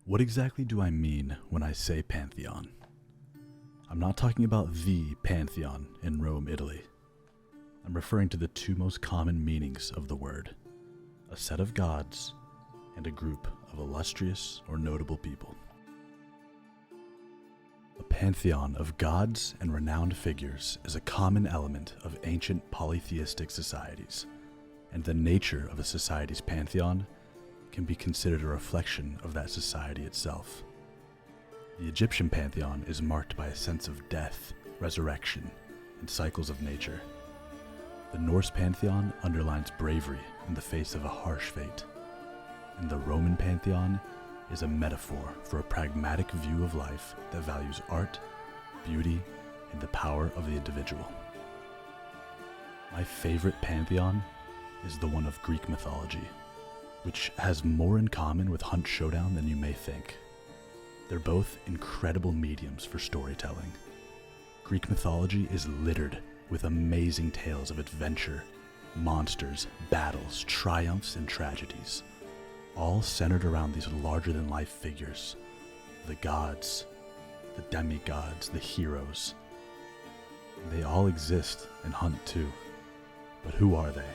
What exactly do I mean when I say Pantheon? I'm not talking about the Pantheon in Rome, Italy. I'm referring to the two most common meanings of the word: a set of gods and a group of illustrious or notable people. A pantheon of gods and renowned figures is a common element of ancient polytheistic societies, and the nature of a society's pantheon can be considered a reflection of that society itself. The Egyptian pantheon is marked by a sense of death, resurrection, and cycles of nature. The Norse pantheon underlines bravery in the face of a harsh fate, and the Roman pantheon is a metaphor for a pragmatic view of life that values art, beauty, and the power of the individual. My favorite pantheon is the one of Greek mythology, which has more in common with Hunt Showdown than you may think. They're both incredible mediums for storytelling. Greek mythology is littered with amazing tales of adventure, monsters, battles, triumphs, and tragedies, all centered around these larger-than-life figures: the gods, the demigods, the heroes. And they all exist in Hunt too. But who are they?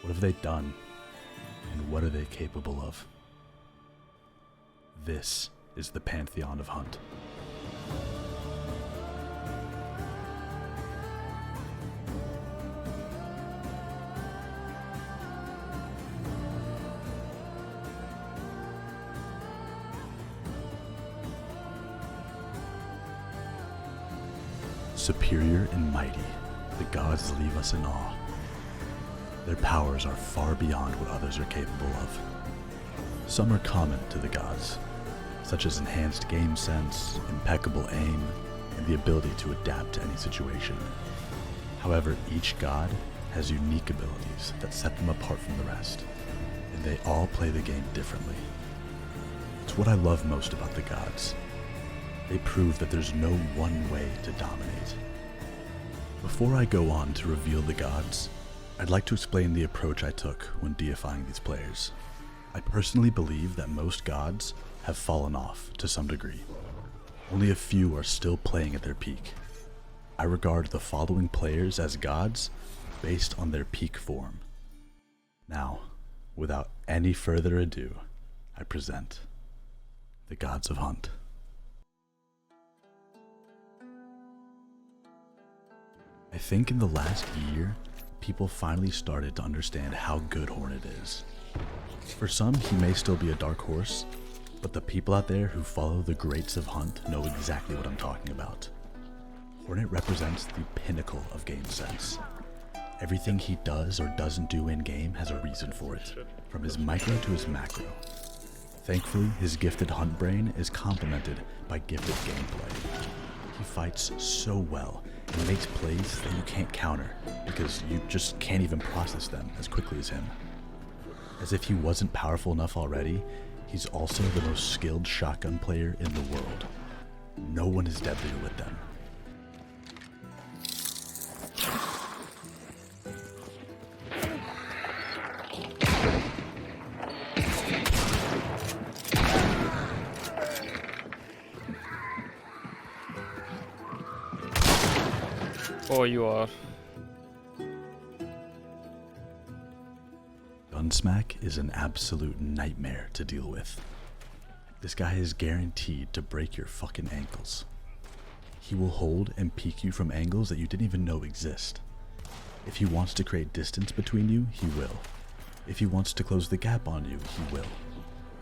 What have they done? And what are they capable of? This is the Pantheon of Hunt. Superior and mighty, the gods leave us in awe. Their powers are far beyond what others are capable of. Some are common to the gods, such as enhanced game sense, impeccable aim, and the ability to adapt to any situation. However, each god has unique abilities that set them apart from the rest, and they all play the game differently. It's what I love most about the gods. They prove that there's no one way to dominate. Before I go on to reveal the gods, I'd like to explain the approach I took when deifying these players. I personally believe that most gods have fallen off to some degree. Only a few are still playing at their peak. I regard the following players as gods based on their peak form. Now, without any further ado, I present the Gods of Hunt. I think in the last year, people finally started to understand how good Hornet is. For some, he may still be a dark horse, but the people out there who follow the greats of Hunt know exactly what I'm talking about. Hornet represents the pinnacle of game sense. Everything he does or doesn't do in-game has a reason for it, from his micro to his macro. Thankfully, his gifted hunt brain is complemented by gifted gameplay. He fights so well and makes plays that you can't counter because you just can't even process them as quickly as him. As if he wasn't powerful enough already, he's also the most skilled shotgun player in the world. No one is deadlier with them. Oh, you are. Gunsmackk is an absolute nightmare to deal with. This guy is guaranteed to break your fucking ankles. He will hold and peek you from angles that you didn't even know exist. If he wants to create distance between you, he will. If he wants to close the gap on you, he will.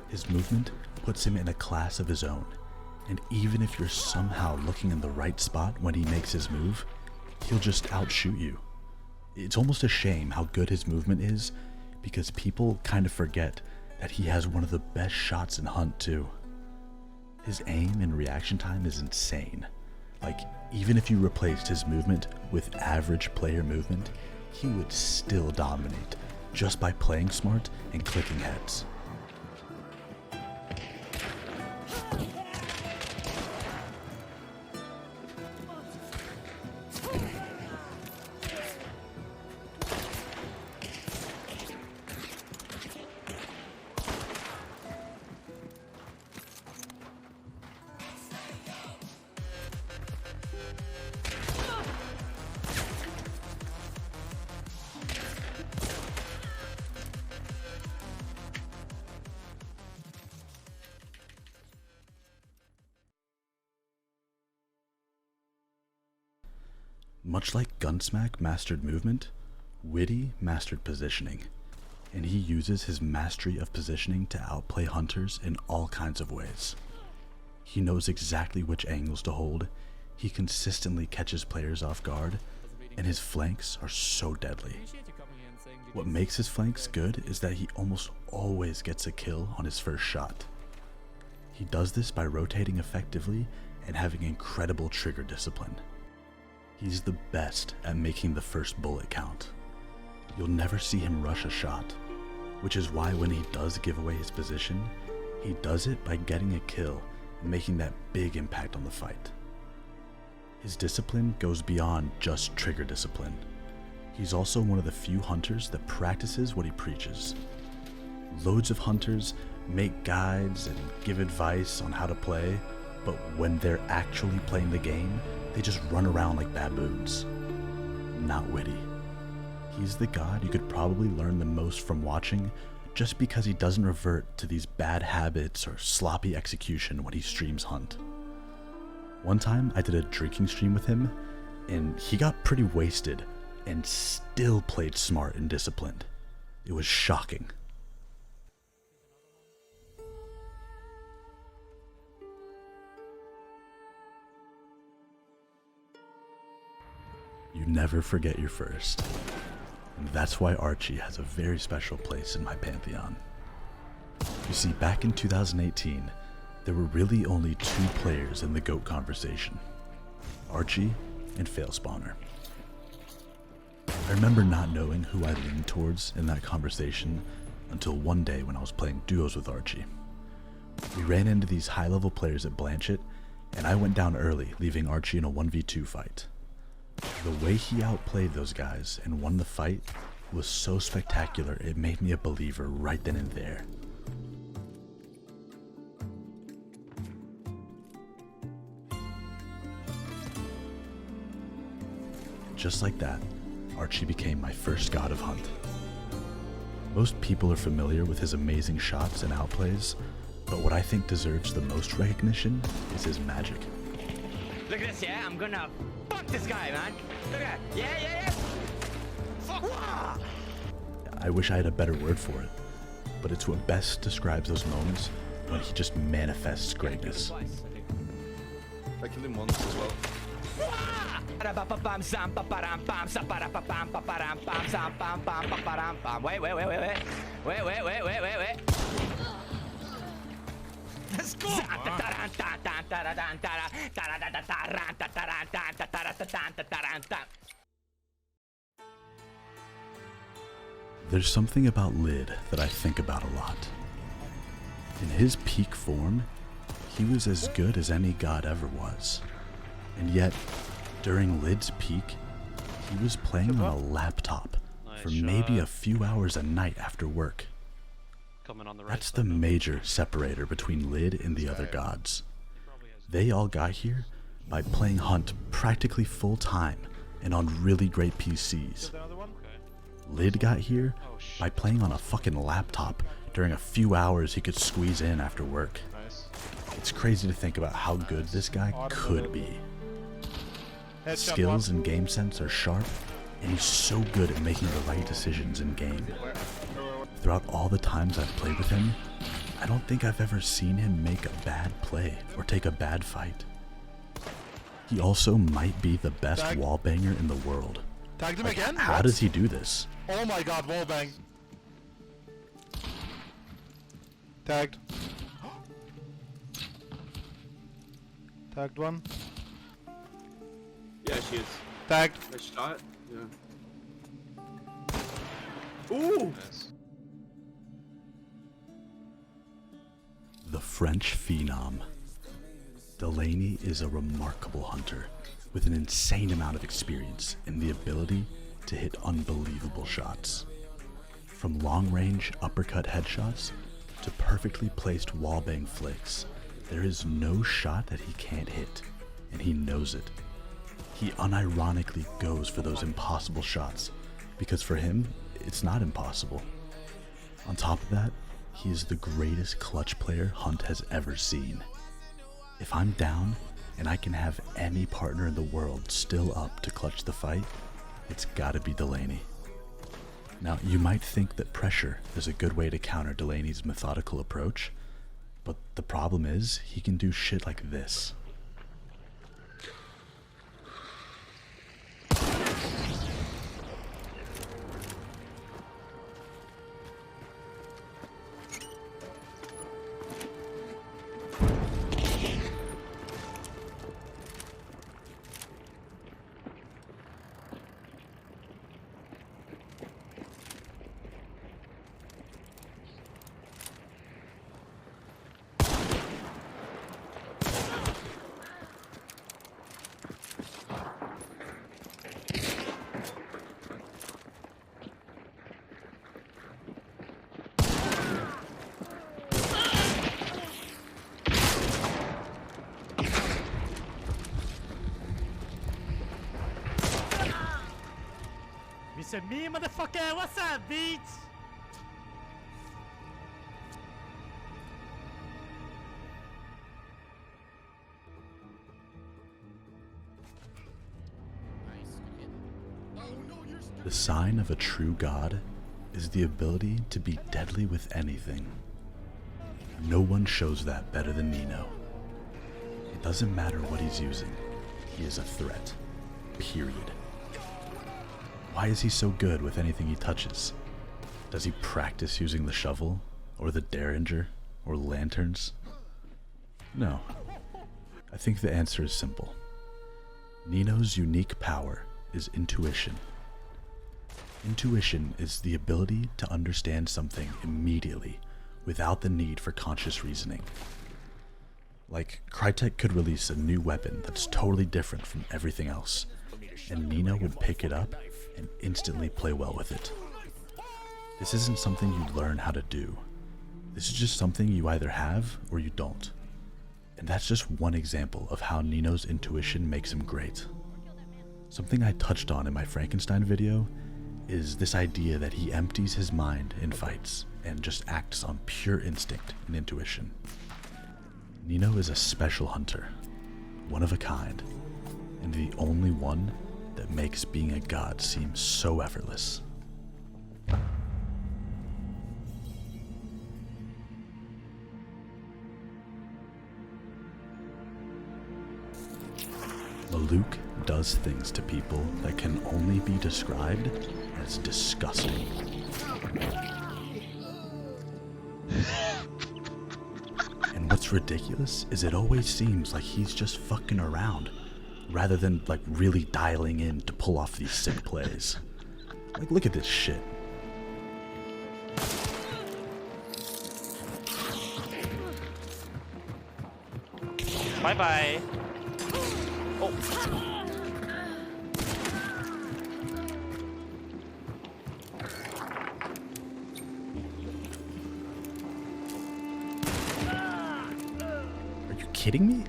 His movement puts him in a class of his own, and even if you're somehow looking in the right spot when he makes his move, he'll just outshoot you. It's almost a shame how good his movement is, because people kind of forget that he has one of the best shots in Hunt too. His aim and reaction time is insane. Like, even if you replaced his movement with average player movement, he would still dominate just by playing smart and clicking heads. Much like gunsmackk mastered movement, whityyy mastered positioning, and he uses his mastery of positioning to outplay hunters in all kinds of ways. He knows exactly which angles to hold, he consistently catches players off guard, and his flanks are so deadly. What makes his flanks good is that he almost always gets a kill on his first shot. He does this by rotating effectively and having incredible trigger discipline. He's the best at making the first bullet count. You'll never see him rush a shot, which is why when he does give away his position, he does it by getting a kill and making that big impact on the fight. His discipline goes beyond just trigger discipline. He's also one of the few hunters that practices what he preaches. Loads of hunters make guides and give advice on how to play, but when they're actually playing the game, they just run around like baboons. Not whityyy. He's the god you could probably learn the most from watching, just because he doesn't revert to these bad habits or sloppy execution when he streams Hunt. One time I did a drinking stream with him, and he got pretty wasted and still played smart and disciplined. It was shocking. You never forget your first. And that's why Archie has a very special place in my Pantheon. You see, back in 2018, there were really only two players in the GOAT conversation, Archie and FailSpawner. I remember not knowing who I leaned towards in that conversation until one day when I was playing duos with Archie. We ran into these high-level players at Blanchett, and I went down early, leaving Archie in a 1v2 fight. The way he outplayed those guys and won the fight was so spectacular it made me a believer right then and there. Just like that, Archie became my first god of Hunt. Most people are familiar with his amazing shots and outplays, but what I think deserves the most recognition is his magic. Look at this, yeah? I'm gonna fuck this guy, man. Look at that. Yeah. Fuck. Wah! I wish I had a better word for it, but it's what best describes those moments when he just manifests greatness. I killed him once as well. Wait. Let's go! There's something about Lid that I think about a lot. In his peak form, he was as good as any god ever was. And yet, during Lid's peak, he was playing on a laptop for maybe a few hours a night after work. That's the major separator between Lid and the other gods. They all got here by playing Hunt practically full time and on really great PCs. Lid got here by playing on a fucking laptop during a few hours he could squeeze in after work. It's crazy to think about how good this guy could be. His skills and game sense are sharp, and he's so good at making the right decisions in game. Throughout all the times I've played with him, I don't think I've ever seen him make a bad play or take a bad fight. He also might be the best wallbanger in the world. Tagged him again? How does he do this? Oh my god, wallbang. Tagged. Tagged one. Yeah, she is. Tagged. A shot? Yeah. Ooh! Yes. The French phenom. Delaney is a remarkable hunter with an insane amount of experience and the ability to hit unbelievable shots. From long-range uppercut headshots to perfectly placed wallbang flicks, there is no shot that he can't hit, and he knows it. He unironically goes for those impossible shots, because for him, it's not impossible. On top of that, he is the greatest clutch player Hunt has ever seen. If I'm down, and I can have any partner in the world still up to clutch the fight, it's gotta be Delaney. Now, you might think that pressure is a good way to counter Delaney's methodical approach, but the problem is, he can do shit like this. It's me, motherfucker! What's up, bitch? The sign of a true god is the ability to be deadly with anything. No one shows that better than Neenoh. It doesn't matter what he's using, he is a threat. Period. Why is he so good with anything he touches? Does he practice using the shovel, or the derringer, or lanterns? No. I think the answer is simple. Neenoh's unique power is intuition. Intuition is the ability to understand something immediately without the need for conscious reasoning. Like, Crytek could release a new weapon that's totally different from everything else, and Neenoh would pick it up and instantly play well with it. This isn't something you learn how to do. This is just something you either have or you don't. And that's just one example of how Neenoh's intuition makes him great. Something I touched on in my Frankenstein video is this idea that he empties his mind in fights and just acts on pure instinct and intuition. Neenoh is a special hunter, one of a kind, and the only one that makes being a god seem so effortless. Maluke does things to people that can only be described as disgusting. And what's ridiculous is it always seems like he's just fucking around, rather than like really dialing in to pull off these sick plays. Like, look at this shit. Bye bye. Oh. Are you kidding me?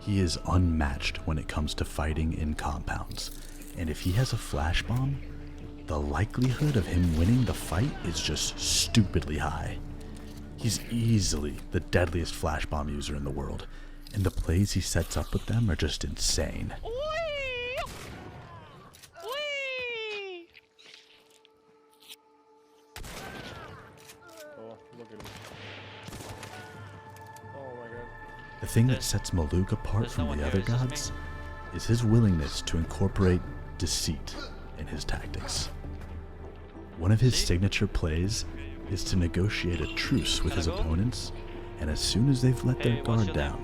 He is unmatched when it comes to fighting in compounds, and if he has a flash bomb, the likelihood of him winning the fight is just stupidly high. He's easily the deadliest flash bomb user in the world, and the plays he sets up with them are just insane. Oh, look at him. Oh my god. The thing that sets Maluke apart from the other gods is his willingness to incorporate deceit in his tactics. One of his signature plays is to negotiate a truce with his opponents, and as soon as they've let their guard down,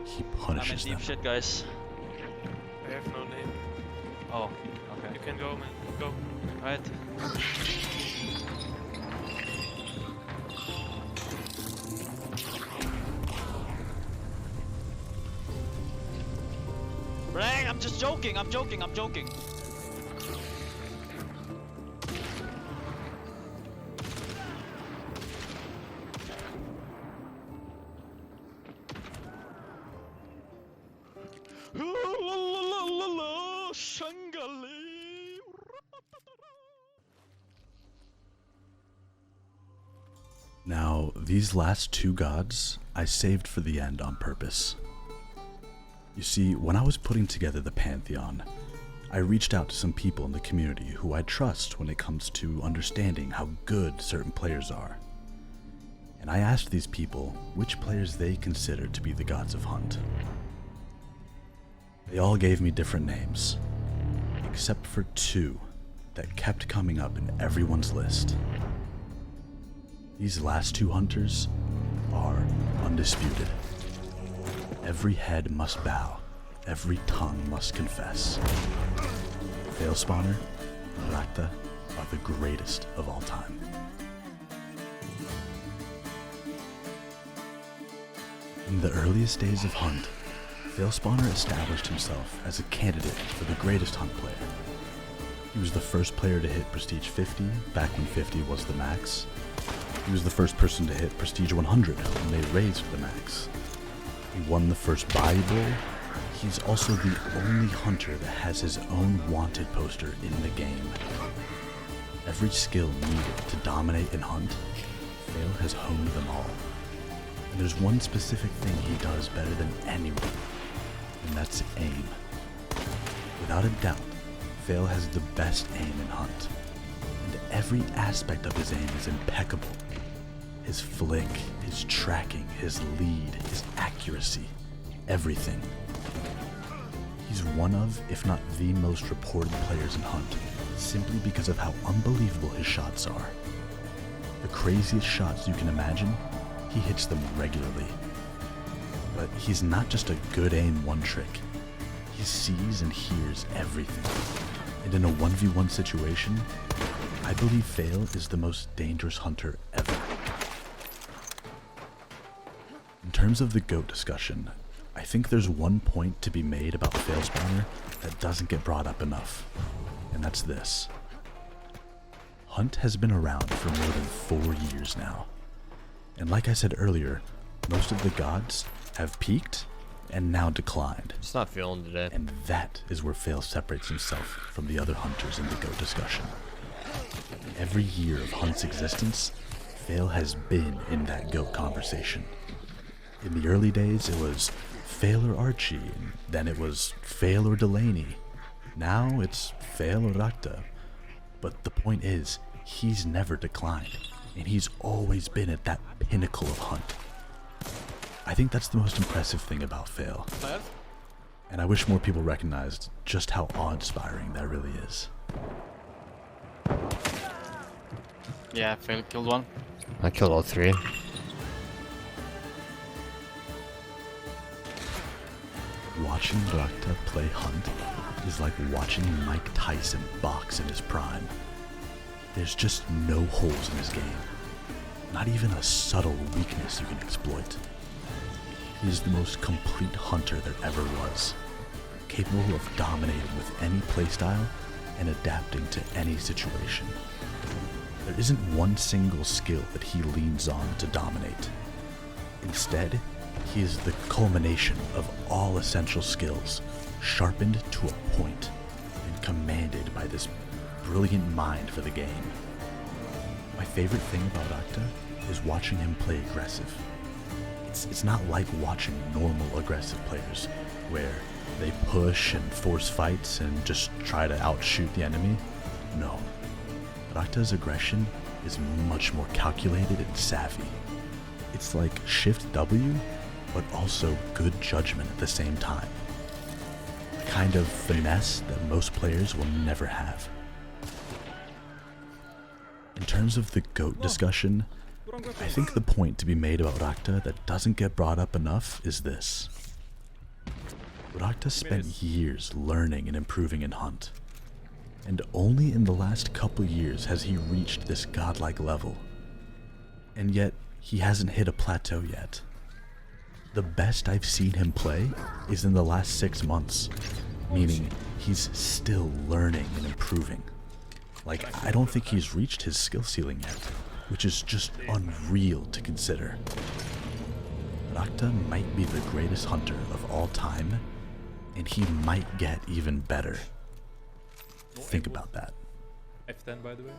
he punishes them. Shit, guys. I have no name. Oh, okay. You can go, man. Go. Right. Bang! I'm just joking. I'm joking. Now, these last two gods I saved for the end on purpose. You see, when I was putting together the Pantheon, I reached out to some people in the community who I trust when it comes to understanding how good certain players are. And I asked these people which players they consider to be the gods of Hunt. They all gave me different names, except for two that kept coming up in everyone's list. These last two hunters are undisputed. Every head must bow, every tongue must confess. FailSpawner and Rachta are the greatest of all time. In the earliest days of Hunt, FailSpawner established himself as a candidate for the greatest Hunt player. He was the first player to hit Prestige 50 back when 50 was the max. He was the first person to hit Prestige 100 when they raised the max. He won the first Bible. He's also the only hunter that has his own wanted poster in the game. Every skill needed to dominate in Hunt, Fail has honed them all. And there's one specific thing he does better than anyone, and that's aim. Without a doubt, Fail has the best aim in Hunt, and every aspect of his aim is impeccable. His flick, his tracking, his lead, his accuracy, everything. He's one of, if not the most reported players in Hunt, simply because of how unbelievable his shots are. The craziest shots you can imagine, he hits them regularly. But he's not just a good aim one trick. He sees and hears everything. And in a 1v1 situation, I believe Fail is the most dangerous hunter ever. In terms of the GOAT discussion, I think there's one point to be made about FailSpawner that doesn't get brought up enough, and that's this. Hunt has been around for more than 4 years now. And like I said earlier, most of the gods have peaked and now declined. Just not feeling today. And that is where Fail separates himself from the other hunters in the GOAT discussion. Every year of Hunt's existence, Fail has been in that GOAT conversation. In the early days, it was Fail or Archie, and then it was Fail or Delaney. Now it's Fail or Rachta. But the point is, he's never declined, and he's always been at that pinnacle of Hunt. I think that's the most impressive thing about Fail. And I wish more people recognized just how awe-inspiring that really is. Yeah, Fail killed one. I killed all three. Watching Rachta play Hunt is like watching Mike Tyson box in his prime. There's just no holes in his game. Not even a subtle weakness you can exploit. He is the most complete hunter there ever was, capable of dominating with any playstyle and adapting to any situation. There isn't one single skill that he leans on to dominate. Instead, he is the culmination of all essential skills, sharpened to a point and commanded by this brilliant mind for the game. My favorite thing about Rachta is watching him play aggressive. It's not like watching normal aggressive players, where they push and force fights and just try to outshoot the enemy. No. Rachta's aggression is much more calculated and savvy. It's like Shift W, but also good judgment at the same time. The kind of finesse that most players will never have. In terms of the GOAT discussion, I think the point to be made about Rachta that doesn't get brought up enough is this. Rachta spent years learning and improving in Hunt, and only in the last couple years has he reached this godlike level. And yet, he hasn't hit a plateau yet. The best I've seen him play is in the last 6 months, meaning he's still learning and improving. Like, I don't think he's reached his skill ceiling yet, which is just unreal to consider. Rachta might be the greatest hunter of all time, and he might get even better. Think about that. F10 by the way.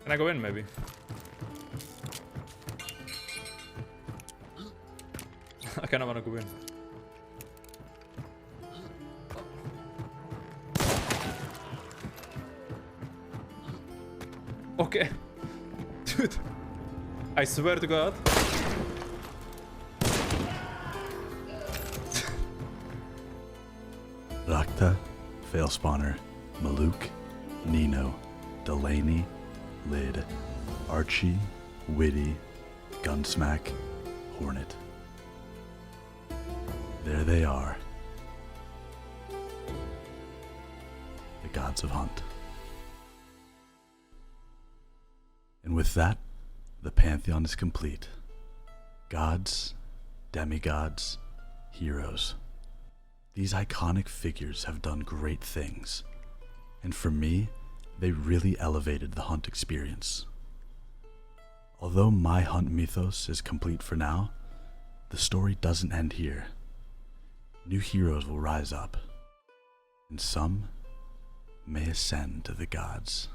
Can I go in maybe? kinda wanna go in. Okay. Dude. I swear to God. Rachta, FailSpawner, Maluke, Neenoh, Delaney, Lid, Archie, whityyy, gunsmackk, hornet. There they are. The gods of Hunt. And with that, the Pantheon is complete. Gods, demigods, heroes. These iconic figures have done great things, and for me, they really elevated the Hunt experience. Although my Hunt mythos is complete for now, the story doesn't end here. New heroes will rise up, and some may ascend to the gods.